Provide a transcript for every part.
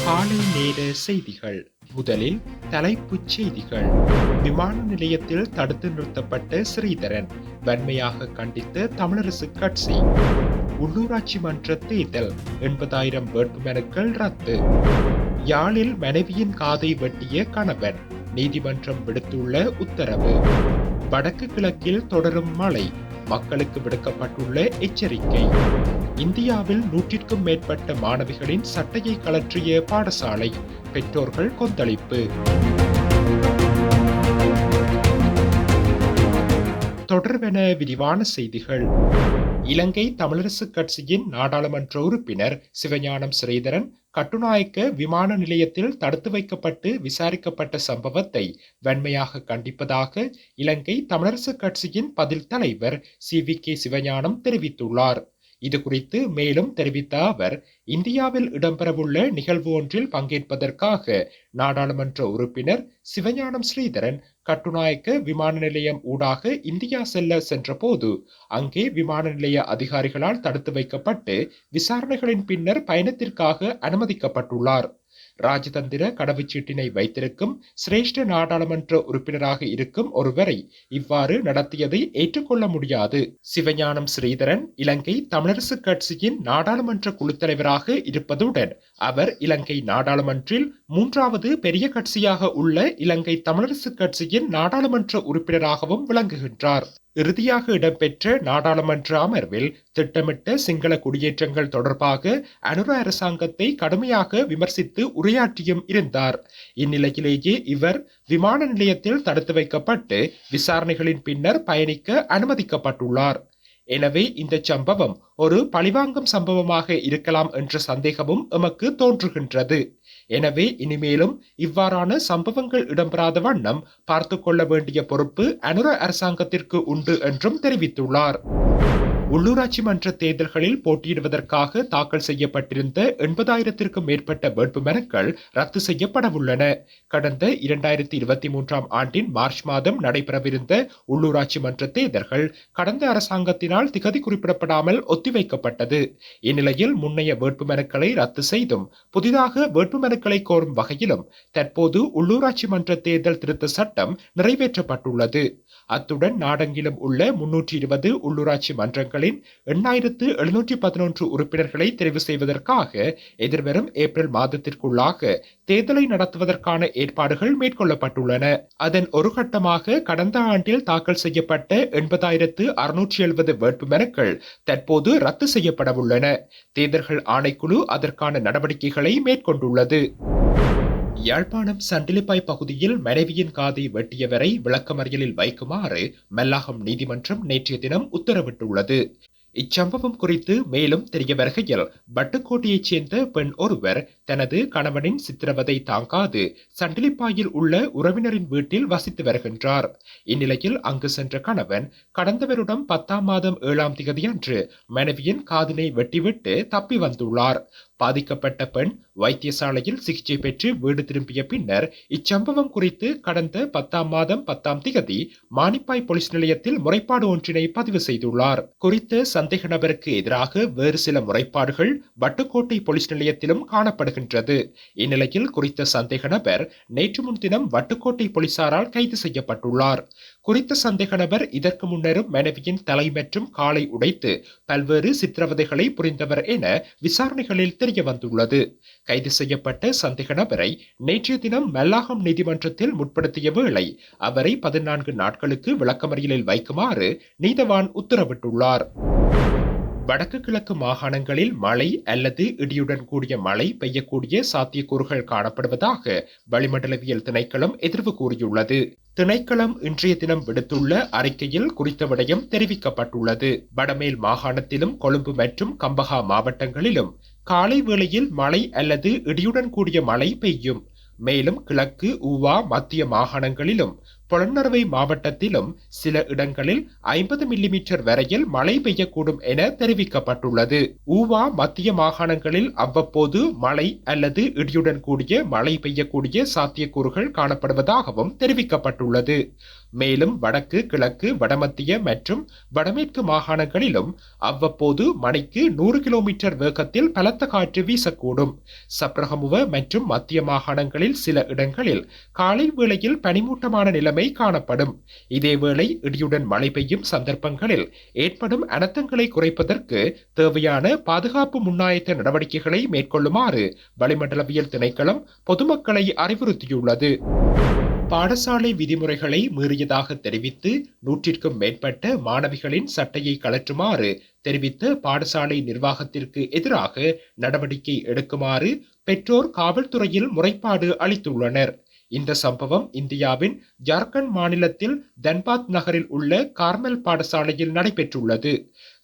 காலை நேர செய்திகள். முதலில் தலைப்புச் செய்திகள். விமான நிலையத்தில் தடுத்து நிறுத்தப்பட்ட ஸ்ரீதரன் வன்மையாக கண்டித்த தமிழரசு கட்சி. உள்ளூராட்சி மன்ற தேர்தல் 80,000 வேட்புமனுக்கள் ரத்து. யாழில் மனைவியின் காதை வெட்டிய கணவன் நீதிமன்றம் விடுத்துள்ள உத்தரவு. வடக்கு கிழக்கில் தொடரும் மழை, மக்களுக்கு விடுக்கப்பட்டுள்ள எச்சரிக்கை. இந்தியாவில் 100க்கும் மேற்பட்ட மாணவிகளின் சட்டையை கழற்றிய பாடசாலை, பெற்றோர்கள் கொந்தளிப்பு. தொடர்வென விரிவான செய்திகள். இலங்கை தமிழரசு கட்சியின் நாடாளுமன்ற உறுப்பினர் சிவஞானம் ஸ்ரீதரன் கட்டுநாயக்க விமான நிலையத்தில் தடுத்து வைக்கப்பட்டு விசாரிக்கப்பட்ட சம்பவத்தை வன்மையாக கண்டிப்பதாக இலங்கை தமிழரசு கட்சியின் பதில் தலைவர் CVK சிவஞானம் தெரிவித்துள்ளார். இது குறித்து மேலும் தெரிவித்த அவர், இந்தியாவில் இடம்பெறவுள்ள நிகழ்வு ஒன்றில் பங்கேற்பதற்காக நாடாளுமன்ற உறுப்பினர் சிவஞானம் ஸ்ரீதரன் கட்டுநாயக்க விமான நிலையம் ஊடாக இந்தியா சென்றபோது அங்கே விமான நிலைய அதிகாரிகளால் தடுத்து வைக்கப்பட்டு விசாரணைகளின் பின்னர் பயணத்திற்காக அனுமதிக்கப்பட்டுள்ளார். ராஜதந்திர கடவுச்சீட்டினை வைத்திருக்கும் சிரேஷ்ட நாடாளுமன்ற உறுப்பினராக இருக்கும் ஒருவரை இவ்வாறு நடத்தியதை ஏற்றுக்கொள்ள முடியாது. சிவஞானம் ஸ்ரீதரன் இலங்கை தமிழரசு கட்சியின் நாடாளுமன்ற குழு தலைவராக இருப்பதுடன் அவர் இலங்கை நாடாளுமன்றில் 3வது பெரிய கட்சியாக உள்ள இலங்கை தமிழரசு கட்சியின் நாடாளுமன்ற உறுப்பினராகவும் விளங்குகின்றார். இறுதியாக இடம்பெற்ற நாடாளுமன்ற அமர்வில் திட்டமிட்ட சிங்கள குடியேற்றங்கள் தொடர்பாக அனுர அரசாங்கத்தை கடுமையாக விமர்சித்து உரையாற்றியும் இருந்தார். இந்நிலையிலேயே இவர் விமான நிலையத்தில் தடுத்து வைக்கப்பட்டு விசாரணைகளின் பின்னர் பயணிக்க அனுமதிக்கப்பட்டுள்ளார். எனவே இந்த சம்பவம் ஒரு பழிவாங்கும் சம்பவமாக இருக்கலாம் என்ற சந்தேகமும் எமக்கு தோன்றுகின்றது. எனவே இனிமேலும் இவ்வாறான சம்பவங்கள் இடம்பெறாத வண்ணம் பார்த்து கொள்ள வேண்டிய பொறுப்பு அனுர அரசாங்கத்திற்கு உண்டு என்றும் தெரிவித்துள்ளார். உள்ளூராட்சி மன்ற தேர்தல்களில் போட்டியிடுவதற்காக தாக்கல் செய்யப்பட்டிருந்த 80,000க்கும் மேற்பட்ட வேட்புமனுக்கள் ரத்து செய்யப்படவுள்ளன. கடந்த 2023 ஆண்டின் மார்ச் மாதம் நடைபெறவிருந்த உள்ளூராட்சி மன்ற தேர்தல்கள் கடந்த அரசாங்கத்தினால் திகதி குறிப்பிடப்படாமல் ஒத்திவைக்கப்பட்டது. இந்நிலையில் முன்னைய வேட்புமனுக்களை ரத்து செய்தும் புதிதாக வேட்புமனுக்களை கோரும் வகையிலும் தற்போது உள்ளூராட்சி மன்ற தேர்தல் திருத்த சட்டம் நிறைவேற்றப்பட்டுள்ளது. அத்துடன் நாடெங்கிலும் உள்ள 320 உள்ளூராட்சி மன்றங்கள் 8,711 உறுப்பினர்களை தெரிவு செய்வதற்காக எதிர்வரும் ஏப்ரல் மாதத்திற்குள்ளாக தேர்தலை நடத்துவதற்கான ஏற்பாடுகள் மேற்கொள்ளப்பட்டுள்ளன. அதன் ஒரு கட்டமாக கடந்த ஆண்டில் தாக்கல் செய்யப்பட்ட 80,670 வேட்புமனுக்கள் தற்போது ரத்து செய்யப்படவுள்ளன. தேர்தல்கள் ஆணைக்குழு அதற்கான நடவடிக்கைகளை மேற்கொண்டுள்ளது. யாழ்ப்பாணம் சண்டிலிப்பாய் பகுதியில் மனைவியின் காதை வெட்டியவரை விளக்கமறியலில் வைக்குமாறு மல்லாகம் நீதிமன்றம் நேற்றைய தினம் உத்தரவிட்டுள்ளது. இச்சம்பவம் குறித்து மேலும் தெரிய வருகையில், வட்டுக்கோட்டையைச் சேர்ந்த பெண் ஒருவர் தனது கணவனின் சித்திரவதை தாங்காது சண்டிலிப்பாயில் உள்ள உறவினரின் வீட்டில் வசித்து வருகின்றார். இந்நிலையில் அங்கு சென்ற கணவன் கடந்த வருடம் 10ஆம் மாதம் 7ஆம் திகதி அன்று மனைவியின் காதினை வெட்டிவிட்டு தப்பி வந்துள்ளார். பாதிக்கப்பட்ட பெண் வைத்தியசாலையில் சிகிச்சை பெற்று வீடு திரும்பிய பின்னர் இச்சம்பவம் குறித்து கடந்த 10ஆம் மாதம் 10ஆம் திகதி மானிப்பாய் போலீஸ் நிலையத்தில் முறைப்பாடு ஒன்றினை பதிவு செய்துள்ளார். குறித்த சந்தேக நபருக்கு எதிராக வேறு சில முறைப்பாடுகள் வட்டுக்கோட்டை போலீஸ் நிலையத்திலும் காணப்படுகின்றது. இந்நிலையில் குறித்த சந்தேக நபர் நேற்று முன்தினம் வட்டுக்கோட்டை போலீசாரால் கைது செய்யப்பட்டுள்ளார். குறித்த சந்தேக நபர் இதற்கு முன்னரும் மனைவியின் தலை மற்றும் காலை உடைத்து பல்வேறு சித்திரவதைகளை புரிந்தவர் என விசாரணைகளில் தெரிய வந்துள்ளது. கைது செய்யப்பட்ட சந்தேக நபரை நேற்றைய தினம் மல்லாகம் நீதிமன்றத்தில் முற்படுத்திய வேளை அவரை 14 நாட்களுக்கு விளக்கமறியலில் வைக்குமாறு நீதவான் உத்தரவிட்டுள்ளார். வடக்கு கிழக்கு மாகாணங்களில் மழை அல்லது இடியுடன் கூடிய மழை பெய்யக்கூடிய சாத்தியக்கூறுகள் காணப்படுவதாக வளிமண்டலவியல் திணைக்களம் எதிர்வு கூறியுள்ளது. திணைக்களம் இன்றைய தினம் விடுத்துள்ள அறிக்கையில் குறித்த விடயம் தெரிவிக்கப்பட்டுள்ளது. வடமேல் மாகாணத்திலும் கொழும்பு மற்றும் கம்பஹா மாவட்டங்களிலும் காலை வேளையில் மழை அல்லது இடியுடன் கூடிய மழை பெய்யும். மேலும் கிழக்கு ஊவா மத்திய மாகாணங்களிலும் பொலன்னறுவை மாவட்டத்திலும் சில இடங்களில் 50 மில்லிமீட்டர் வரையில் மழை பெய்யக்கூடும் என தெரிவிக்கப்பட்டுள்ளது. ஊவா மத்திய மாகாணங்களில் அவ்வப்போது மழை அல்லது இடியுடன் கூடிய மழை பெய்யக்கூடிய சாத்தியக்கூறுகள் காணப்படுவதாகவும் தெரிவிக்கப்பட்டுள்ளது. மேலும் வடக்கு, கிழக்கு, வடமத்திய மற்றும் வடமேற்கு மாகாணங்களிலும் அவ்வப்போது மணிக்கு 100 கிலோமீட்டர் வேகத்தில் பலத்த காற்று வீசக்கூடும். சப்ரகமுவ மற்றும் மத்திய மாகாணங்களில் சில இடங்களில் காலை வேளையில் பனிமூட்டமான நிலைமை காணப்படும். இதேவேளை இடியுடன் மழை பெய்யும் சந்தர்ப்பங்களில் ஏற்படும் அனர்த்தங்களை குறைப்பதற்கு தேவையான பாதுகாப்பு முன்னாயத்த நடவடிக்கைகளை மேற்கொள்ளுமாறு வளிமண்டலவியல் திணைக்களம் பொதுமக்களை அறிவுறுத்தியுள்ளது. பாடசாலை விதிமுறைகளை மீறியதாக தெரிவித்து 100க்கும் மேற்பட்ட மாணவிகளின் சட்டையை கழற்றுமாறு தெரிவித்த பாடசாலை நிர்வாகத்திற்கு எதிராக நடவடிக்கை எடுக்குமாறு பெற்றோர் காவல்துறையில் முறைப்பாடு அளித்துள்ளனர். இந்த சம்பவம் இந்தியாவின் ஜார்க்கண்ட் மாநிலத்தில் தன்பாத் நகரில் உள்ள கார்மெல் பாடசாலையில் நடைபெற்றுள்ளது.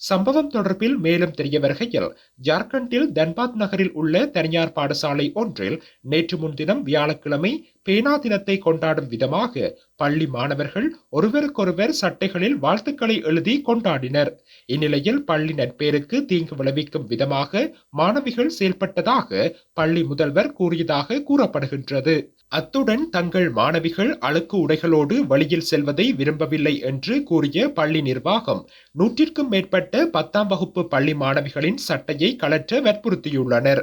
சம்பவம் தொடர்பில் மேலும் தெரிய வருகையில், ஜார்க்கண்டில் தன்பாத் நகரில் உள்ள தனியார் பாடசாலை ஒன்றில் நேற்று முன்தினம் வியாழக்கிழமை பேனா தினத்தை கொண்டாடும் விதமாக பள்ளி மாணவர்கள் ஒருவருக்கொருவர் சட்டைகளில் வாழ்த்துக்களை எழுதி கொண்டாடினர். இந்நிலையில் பள்ளி நட்பேருக்கு தீங்கு விளைவிக்கும் விதமாக மாணவிகள் செயல்பட்டதாக பள்ளி முதல்வர் கூறியதாக கூறப்படுகின்றது. அத்துடன் தங்கள் மாணவிகள் அழுக்கு உடைகளோடு வழியில் செல்வதை விரும்பவில்லை என்று கூறிய பள்ளி நிர்வாகம் 100க்கும் மேற்பட்ட 10ஆம் வகுப்பு பள்ளி மாணவிகளின் சட்டையை கழற்ற வற்புறுத்தியுள்ளனர்.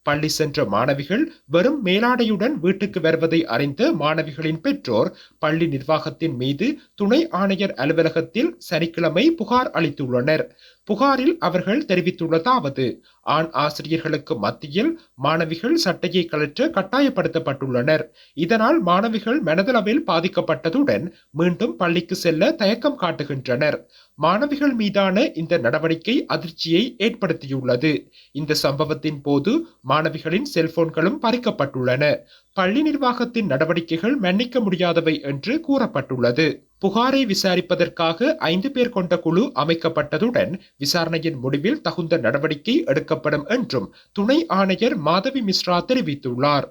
பள்ளி சென்ற மாணவிகள் வெறும் மேலாடையுடன் வீட்டுக்கு வருவதை அறிந்த மாணவிகளின் பெற்றோர் பள்ளி நிர்வாகத்தின் மீது துணை ஆணையர் அலுவலகத்தில் சனிக்கிழமை புகார் அளித்துள்ளனர். புகாரில் அவர்கள் தெரிவித்துள்ளதாவது: ஆண் ஆசிரியர்களுக்கு மத்தியில் மாணவிகள் சட்டையை கழற்ற கட்டாயப்படுத்தப்பட்டுள்ளனர். இதனால் மாணவிகள் மனதளவில் பாதிக்கப்பட்டதுடன் மீண்டும் பள்ளிக்கு செல்ல தயக்கம் காட்டுகின்றனர். மாணவிகள் மீதான இந்த நடவடிக்கை அதிர்ச்சியை ஏற்படுத்தியுள்ளது. இந்த சம்பவத்தின் போது மாணவிகளின் செல்போன்களும் பறிக்கப்பட்டுள்ளன. பள்ளி நிர்வாகத்தின் நடவடிக்கைகள் மன்னிக்க முடியாதவை என்று கூறப்பட்டுள்ளது. புகாரை விசாரிப்பதற்காக 5 பேர் கொண்ட குழு அமைக்கப்பட்டதுடன் விசாரணையின் முடிவில் தகுந்த நடவடிக்கை எடுக்கப்படும் என்றும் துணை ஆணையர் மாதவி மிஸ்ரா தெரிவித்துள்ளார்.